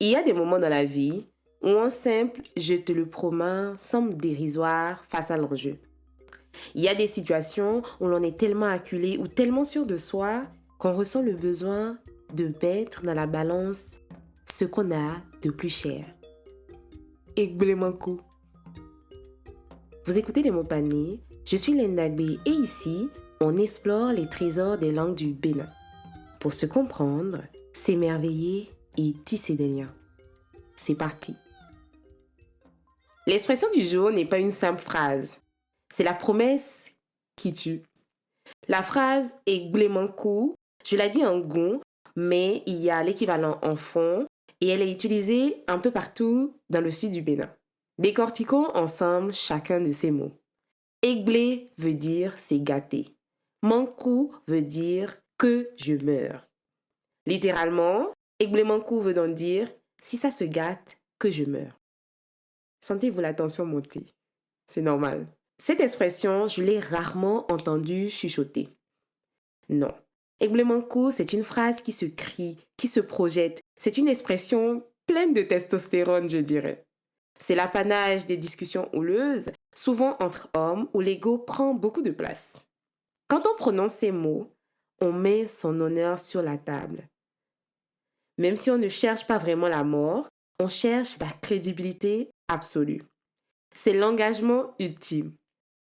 Il y a des moments dans la vie où un simple «je te le promets» semble dérisoire face à l'enjeu. Il y a des situations où l'on est tellement acculé ou tellement sûr de soi qu'on ressent le besoin de mettre dans la balance ce qu'on a de plus cher. Egbelemako. Vous écoutez Les mots panés, je suis Lendagbe et ici, on explore les trésors des langues du Bénin. Pour se comprendre, s'émerveiller et tisser des liens. C'est parti. L'expression du jour n'est pas une simple phrase. C'est la promesse qui tue. La phrase Egbelemako, je la dis en gon, mais il y a l'équivalent en fond et elle est utilisée un peu partout dans le sud du Bénin. Décortiquons ensemble chacun de ces mots. Egble veut dire c'est gâté. Mankou veut dire que je meurs. Littéralement, Egbelemako veut donc dire si ça se gâte, que je meurs. Sentez-vous la tension monter. C'est normal. Cette expression, je l'ai rarement entendue chuchoter. Non. Egbelemako, c'est une phrase qui se crie, qui se projette. C'est une expression pleine de testostérone, je dirais. C'est l'apanage des discussions houleuses, souvent entre hommes, où l'ego prend beaucoup de place. Quand on prononce ces mots, on met son honneur sur la table. Même si on ne cherche pas vraiment la mort, on cherche la crédibilité absolue. C'est l'engagement ultime.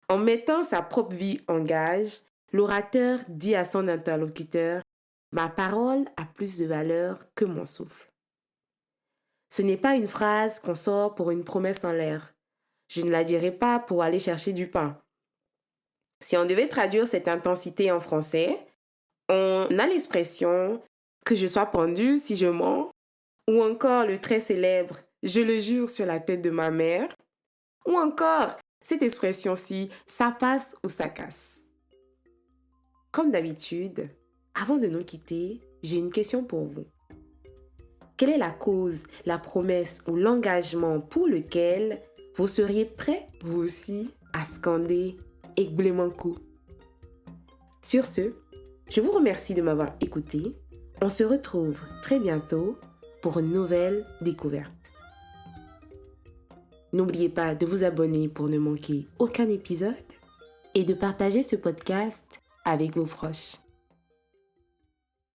En mettant sa propre vie en gage, l'orateur dit à son interlocuteur « Ma parole a plus de valeur que mon souffle ». Ce n'est pas une phrase qu'on sort pour une promesse en l'air. Je ne la dirai pas pour aller chercher du pain. Si on devait traduire cette intensité en français, on a l'expression « que je sois pendu si je mens » ou encore le très célèbre « je le jure sur la tête de ma mère » ou encore cette expression-ci « ça passe ou ça casse ». Comme d'habitude, avant de nous quitter, j'ai une question pour vous. Quelle est la cause, la promesse ou l'engagement pour lequel vous seriez prêt, vous aussi, à scander Egbelemako? Sur ce, je vous remercie de m'avoir écouté. On se retrouve très bientôt pour une nouvelle découverte. N'oubliez pas de vous abonner pour ne manquer aucun épisode et de partager ce podcast avec vos proches.